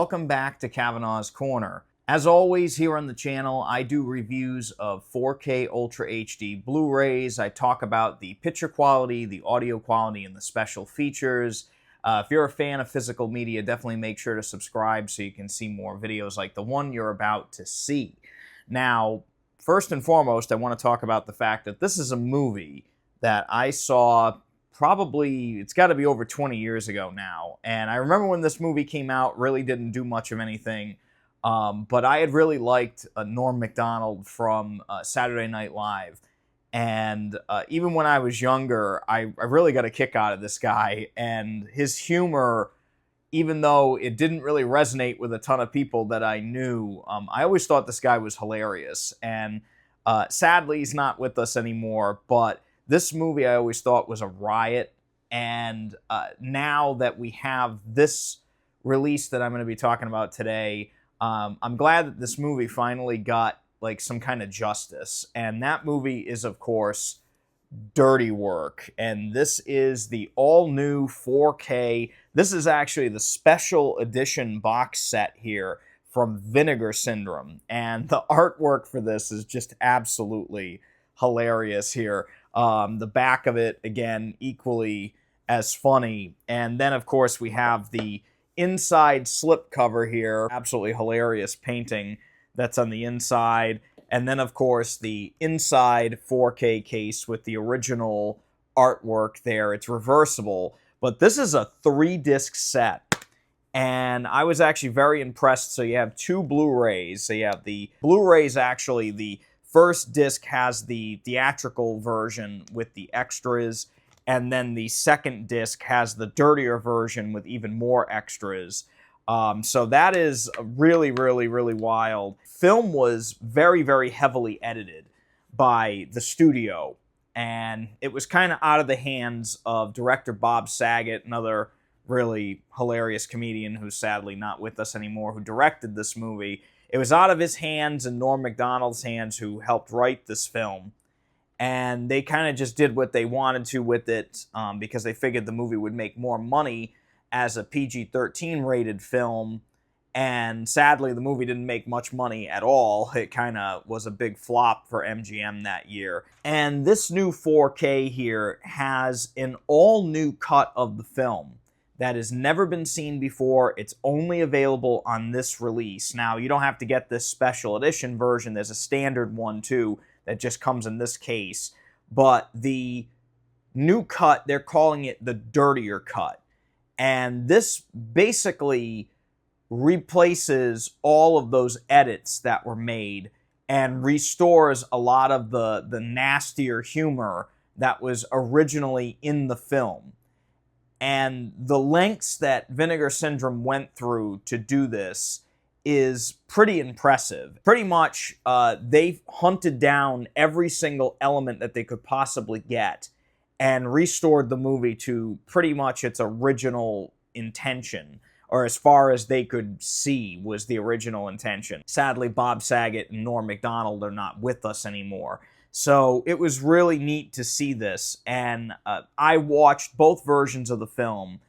welcome back to Kavanaugh's Corner. As always, here on the channel, I do reviews of 4K Ultra HD Blu-rays. I talk about the picture quality, the audio quality, and the special features. If you're a fan of physical media, definitely make sure to subscribe so you can see more videos like the one you're about to see. Now, first and foremost, I want to talk about the fact that this is a movie that I saw probably, it's got to be over 20 years ago now. And I remember when this movie came out, really didn't do much of anything. But I had really liked Norm Macdonald from Saturday Night Live. And even when I was younger, I really got a kick out of this guy. And his humor, even though it didn't really resonate with a ton of people that I knew, I always thought this guy was hilarious. And sadly, he's not with us anymore. But this movie I always thought was a riot. And now that we have this release that I'm going to be talking about today, I'm glad that this movie finally got like some kind of justice. And that movie is, of course, Dirty Work. And this is the all-new 4K. This is actually the special edition box set here from Vinegar Syndrome. And the artwork for this is just absolutely hilarious here. The back of it, again, equally as funny. And then, of course, we have the inside slipcover here. Absolutely hilarious painting that's on the inside. And then, of course, the inside 4K case with the original artwork there. It's reversible. But this is a 3-disc set. And I was actually very impressed. So you have 2 Blu-rays. So you have the Blu-rays, actually, the first disc has the theatrical version with the extras, and then the second disc has the dirtier version with even more extras. So that is really, really, really wild. Film was very, very heavily edited by the studio, and it was kind of out of the hands of director Bob Saget, another really hilarious comedian who's sadly not with us anymore, who directed this movie. It was out of his hands and Norm Macdonald's hands, who helped write this film. And they kind of just did what they wanted to with it because they figured the movie would make more money as a PG-13 rated film. And sadly, the movie didn't make much money at all. It kind of was a big flop for MGM that year. And this new 4K here has an all-new cut of the film that has never been seen before. It's only available on this release. Now, you don't have to get this special edition version. There's a standard one, too, that just comes in this case. But the new cut, they're calling it the dirtier cut. And this basically replaces all of those edits that were made and restores a lot of the nastier humor that was originally in the film. And the lengths that Vinegar Syndrome went through to do this is pretty impressive. Pretty much, they hunted down every single element that they could possibly get and restored the movie to pretty much its original intention, or as far as they could see was the original intention. Sadly, Bob Saget and Norm Macdonald are not with us anymore. So it was really neat to see this, and I watched both versions of the film,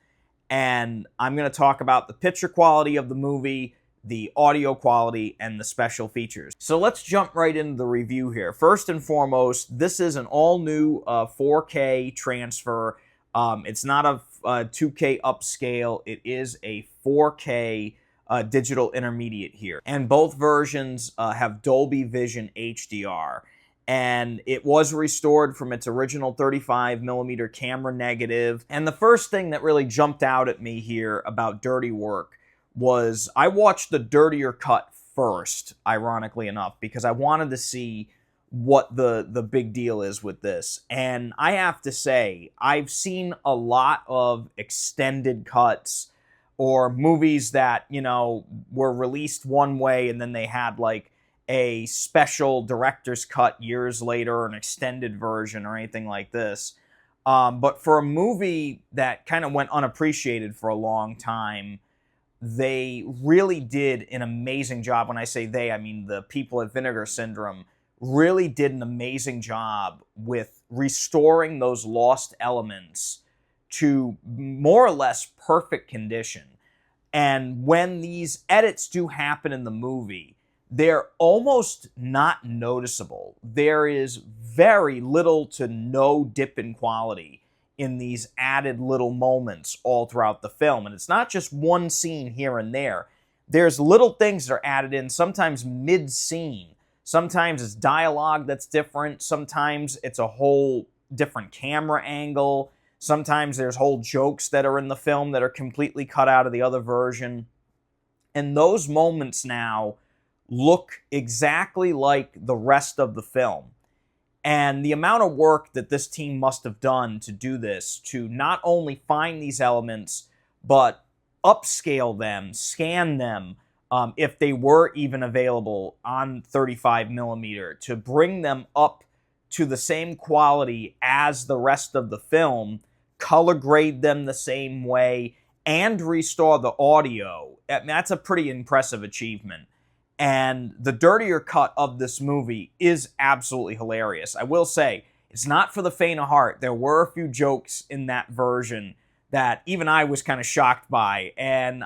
and I'm going to talk about the picture quality of the movie, the audio quality, and the special features. So let's jump right into the review here. First and foremost, this is an all-new 4K transfer. It's not a 2K upscale. It is a 4K digital intermediate here. And both versions have Dolby Vision HDR. And it was restored from its original 35mm camera negative. And the first thing that really jumped out at me here about Dirty Work was I watched the dirtier cut first, ironically enough, because I wanted to see what the big deal is with this. And I have to say, I've seen a lot of extended cuts or movies that, you know, were released one way and then they had like a special director's cut years later, or an extended version or anything like this. But for a movie that kind of went unappreciated for a long time, they really did an amazing job. When I say they, I mean the people at Vinegar Syndrome really did an amazing job with restoring those lost elements to more or less perfect condition. And when these edits do happen in the movie, they're almost not noticeable. There is very little to no dip in quality in these added little moments all throughout the film. And it's not just one scene here and there. There's little things that are added in, sometimes mid-scene. Sometimes it's dialogue that's different. Sometimes it's a whole different camera angle. Sometimes there's whole jokes that are in the film that are completely cut out of the other version. And those moments now look exactly like the rest of the film. And the amount of work that this team must have done to do this, to not only find these elements, but upscale them, scan them, if they were even available on 35 millimeter, to bring them up to the same quality as the rest of the film, color grade them the same way, and restore the audio. I mean, that's a pretty impressive achievement. And the dirtier cut of this movie is absolutely hilarious. I will say, it's not for the faint of heart. There were a few jokes in that version that even I was kind of shocked by. And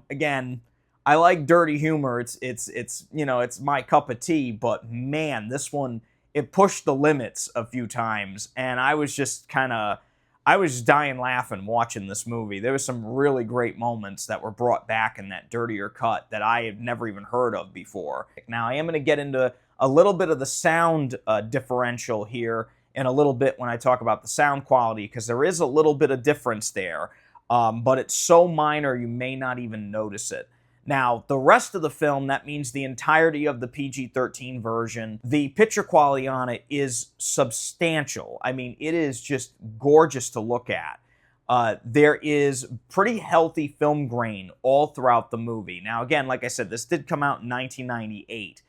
again, I like dirty humor. It's my cup of tea. But man, this one, it pushed the limits a few times. And I was dying laughing watching this movie. There was some really great moments that were brought back in that dirtier cut that I had never even heard of before. Now, I am going to get into a little bit of the sound differential here in a little bit when I talk about the sound quality, because there is a little bit of difference there, but it's so minor you may not even notice it. Now, the rest of the film, that means the entirety of the PG-13 version, the picture quality on it is substantial. I mean, it is just gorgeous to look at. There is pretty healthy film grain all throughout the movie. Now, again, like I said, this did come out in 1998.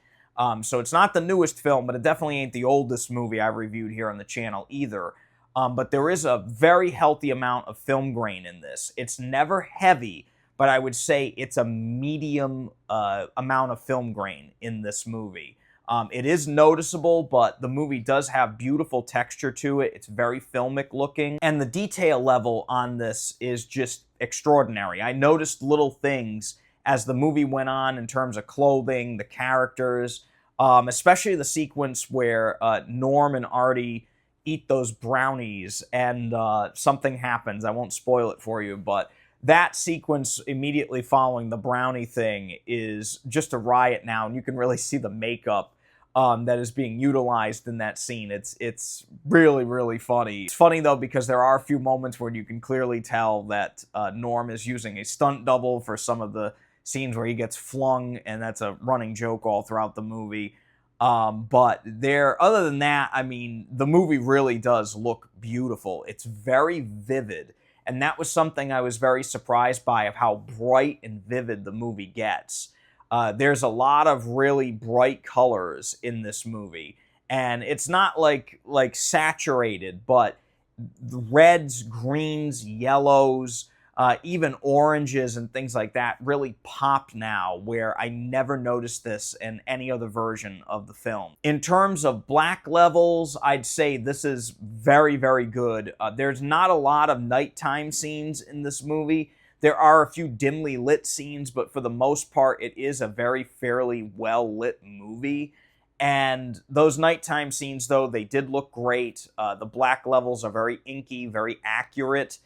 So it's not the newest film, but it definitely ain't the oldest movie I've reviewed here on the channel either. But there is a very healthy amount of film grain in this. It's never heavy, but I would say it's a medium amount of film grain in this movie. It is noticeable, but the movie does have beautiful texture to it. It's very filmic looking, and the detail level on this is just extraordinary. I noticed little things as the movie went on in terms of clothing, the characters, especially the sequence where Norm and Artie eat those brownies and something happens. I won't spoil it for you, but that sequence immediately following the brownie thing is just a riot now, and you can really see the makeup that is being utilized in that scene. It's really, really funny. It's funny, though, because there are a few moments where you can clearly tell that Norm is using a stunt double for some of the scenes where he gets flung, and that's a running joke all throughout the movie. But other than that, I mean, the movie really does look beautiful. It's very vivid. And that was something I was very surprised by, of how bright and vivid the movie gets. There's a lot of really bright colors in this movie. And it's not like saturated, but reds, greens, yellows, even oranges and things like that really pop now, where I never noticed this in any other version of the film. In terms of black levels, I'd say this is very, very good. There's not a lot of nighttime scenes in this movie. There are a few dimly lit scenes, but for the most part, it is a very fairly well-lit movie. And those nighttime scenes, though, they did look great. The black levels are very inky, very accurate.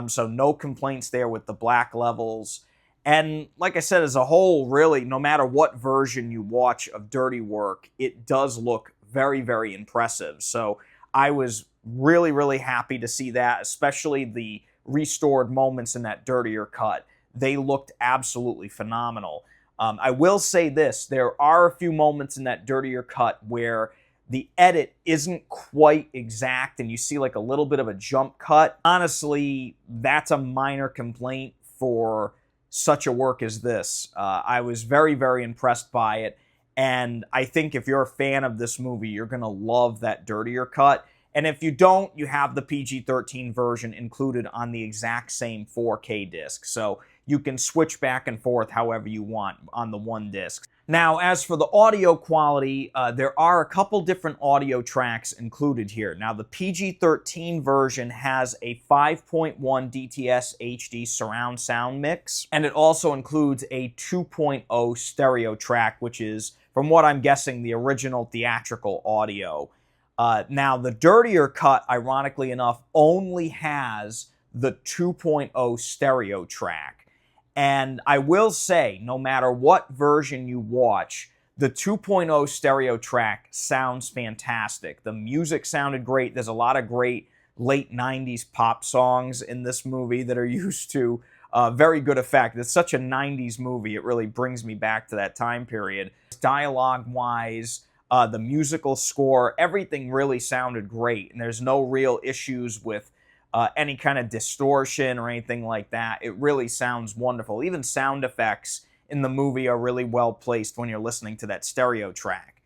So no complaints there with the black levels. And like I said, as a whole, really, no matter what version you watch of Dirty Work, it does look very, very impressive. So I was really, really happy to see that, especially the restored moments in that dirtier cut. They looked absolutely phenomenal. I will say this, there are a few moments in that dirtier cut where the edit isn't quite exact and you see like a little bit of a jump cut. Honestly, that's a minor complaint for such a work as this. I was very, very impressed by it. And I think if you're a fan of this movie, you're going to love that dirtier cut. And if you don't, you have the PG-13 version included on the exact same 4K disc. So you can switch back and forth however you want on the one disc. Now, as for the audio quality, there are a couple different audio tracks included here. Now, the PG-13 version has a 5.1 DTS HD surround sound mix, and it also includes a 2.0 stereo track, which is, from what I'm guessing, the original theatrical audio. Now, the dirtier cut, ironically enough, only has the 2.0 stereo track. And I will say, no matter what version you watch, the 2.0 stereo track sounds fantastic. The music sounded great. There's a lot of great late 90s pop songs in this movie that are used to very good effect. It's such a 90s movie. It really brings me back to that time period. Dialogue-wise, the musical score, everything really sounded great. And there's no real issues with any kind of distortion or anything like that. It really sounds wonderful. Even sound effects in the movie are really well placed when you're listening to that stereo track.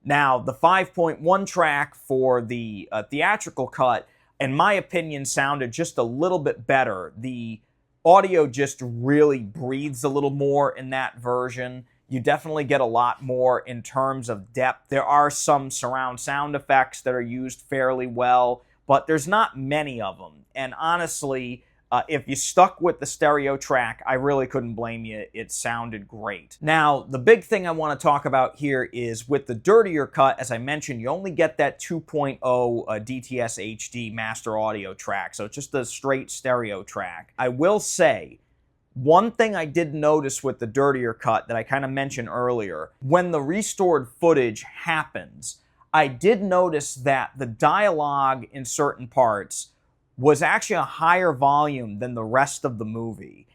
Now, the 5.1 track for the theatrical cut, in my opinion, sounded just a little bit better. The audio just really breathes a little more in that version. You definitely get a lot more in terms of depth. There are some surround sound effects that are used fairly well, but there's not many of them. And honestly, if you stuck with the stereo track, I really couldn't blame you. It sounded great. Now, the big thing I want to talk about here is with the dirtier cut, as I mentioned, you only get that 2.0 DTS HD master audio track. So it's just a straight stereo track. I will say, one thing I did notice with the dirtier cut that I kind of mentioned earlier, when the restored footage happens, I did notice that the dialogue in certain parts was actually a higher volume than the rest of the movie.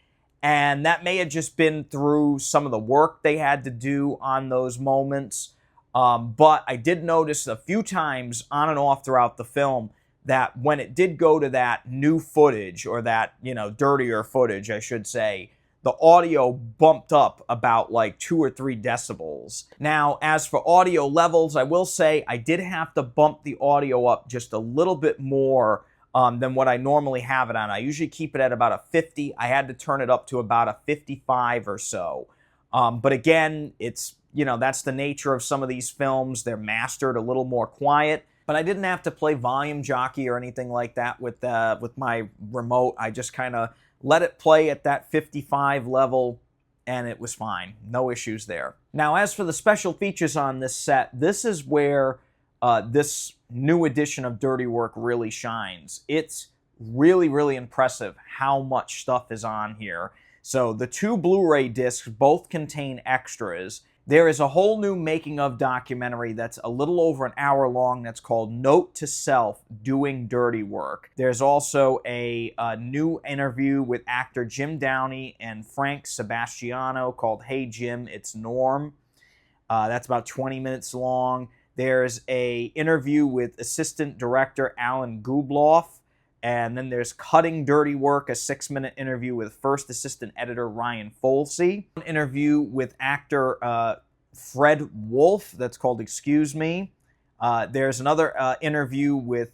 And that may have just been through some of the work they had to do on those moments. But I did notice a few times on and off throughout the film that when it did go to that new footage, or that, dirtier footage, I should say, the audio bumped up about like 2 or 3 decibels. Now, as for audio levels, I will say I did have to bump the audio up just a little bit more than what I normally have it on. I usually keep it at about a 50. I had to turn it up to about a 55 or so. But again, it's, that's the nature of some of these films. They're mastered a little more quiet. But I didn't have to play volume jockey or anything like that with my remote. I just kind of let it play at that 55 level, and it was fine. No issues there. Now, as for the special features on this set, this is where this new edition of Dirty Work really shines. It's really, really impressive how much stuff is on here. So the 2 Blu-ray discs both contain extras. There is a whole new making of documentary that's a little over an hour long that's called Note to Self, Doing Dirty Work. There's also a new interview with actor Jim Downey and Frank Sebastiano called Hey Jim, It's Norm. That's about 20 minutes long. There's a interview with assistant director Alan Gubloff. And then there's Cutting Dirty Work, a 6-minute interview with first assistant editor Ryan Folsey. An interview with actor Fred Wolf that's called Excuse Me. There's another interview with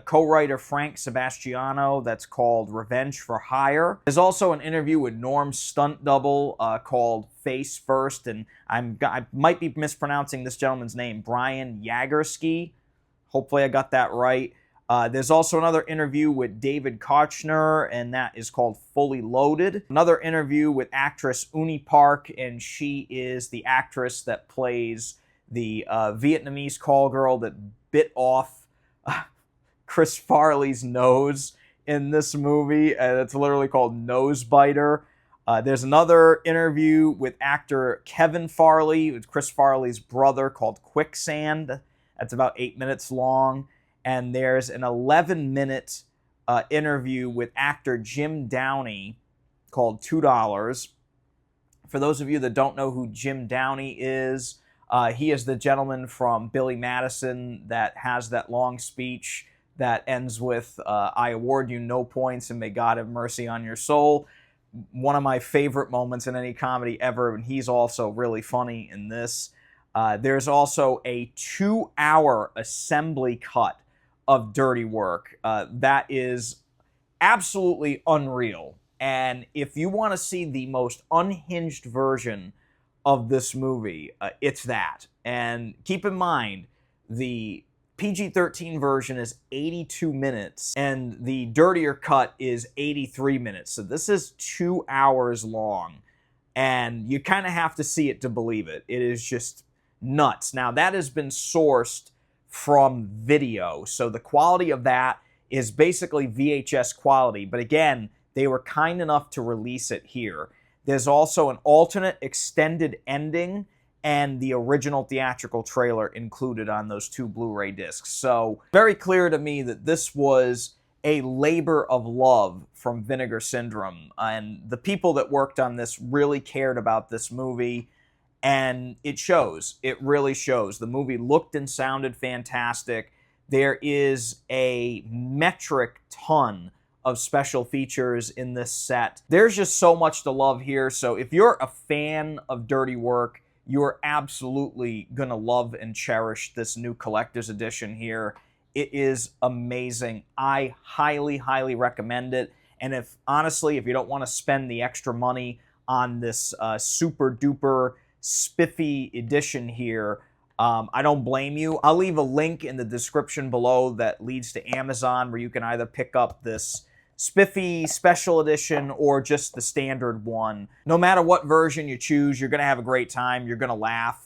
co-writer Frank Sebastiano that's called Revenge for Hire. There's also an interview with Norm's stunt double called Face First, and I might be mispronouncing this gentleman's name, Brian Jagerski. Hopefully I got that right. There's also another interview with David Kochner, and that is called Fully Loaded. Another interview with actress Uni Park, and she is the actress that plays the Vietnamese call girl that bit off Chris Farley's nose in this movie, and it's literally called Nose Biter. There's another interview with actor Kevin Farley, who's Chris Farley's brother, called Quicksand. That's about 8 minutes long. And there's an 11-minute interview with actor Jim Downey called $2. For those of you that don't know who Jim Downey is, he is the gentleman from Billy Madison that has that long speech that ends with, I award you no points and may God have mercy on your soul. One of my favorite moments in any comedy ever, and he's also really funny in this. There's also a 2-hour assembly cut of Dirty Work. That is absolutely unreal. And if you want to see the most unhinged version of this movie. It's that. And keep in mind, the PG-13 version is 82 minutes, and the dirtier cut is 83 minutes. So this is 2 hours long, and you kind of have to see it to believe it. It is just nuts. Now, that has been sourced from video, so the quality of that is basically VHS quality, but again, they were kind enough to release it here. There's also an alternate extended ending and the original theatrical trailer included on those 2 Blu-ray discs. So, very clear to me that this was a labor of love from Vinegar Syndrome, and the people that worked on this really cared about this movie, and it shows. It really shows. The movie looked and sounded fantastic. There is a metric ton of special features in this set. There's just so much to love here, so if you're a fan of dirty work, you're absolutely going to love and cherish this new collector's edition here. It is amazing. I highly, highly recommend it. And honestly, if you don't want to spend the extra money on this super duper spiffy edition here, I don't blame you. I'll leave a link in the description below that leads to Amazon, where you can either pick up this spiffy special edition or just the standard one. No matter what version you choose, you're going to have a great time. You're going to laugh.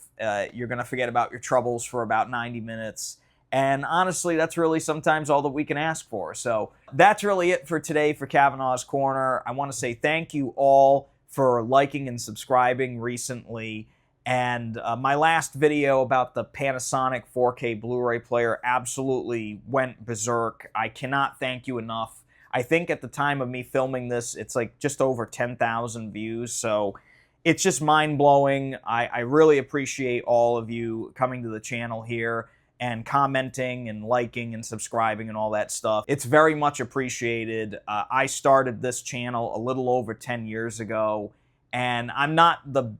You're going to forget about your troubles for about 90 minutes. And honestly, that's really sometimes all that we can ask for. So that's really it for today for Kavanaugh's Corner. I want to say thank you all for liking and subscribing recently. And my last video about the Panasonic 4K Blu-ray player absolutely went berserk. I cannot thank you enough. I think at the time of me filming this, it's like just over 10,000 views, so it's just mind-blowing. I really appreciate all of you coming to the channel here and commenting and liking and subscribing and all that stuff. It's very much appreciated. I started this channel a little over 10 years ago, and I'm not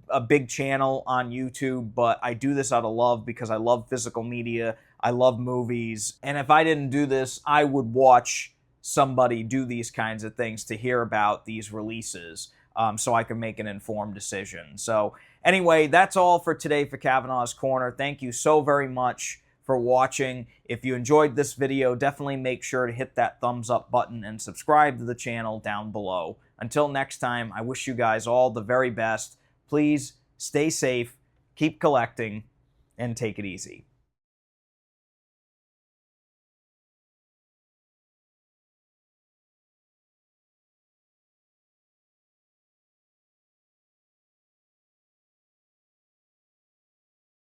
a big channel on YouTube, but I do this out of love because I love physical media, I love movies, and if I didn't do this, I would watch somebody do these kinds of things to hear about these releases, so I can make an informed decision. So anyway, that's all for today for Kavanaugh's Corner. Thank you so very much for watching. If you enjoyed this video, definitely make sure to hit that thumbs up button and subscribe to the channel down below. Until next time, I wish you guys all the very best. Please stay safe, keep collecting, and take it easy.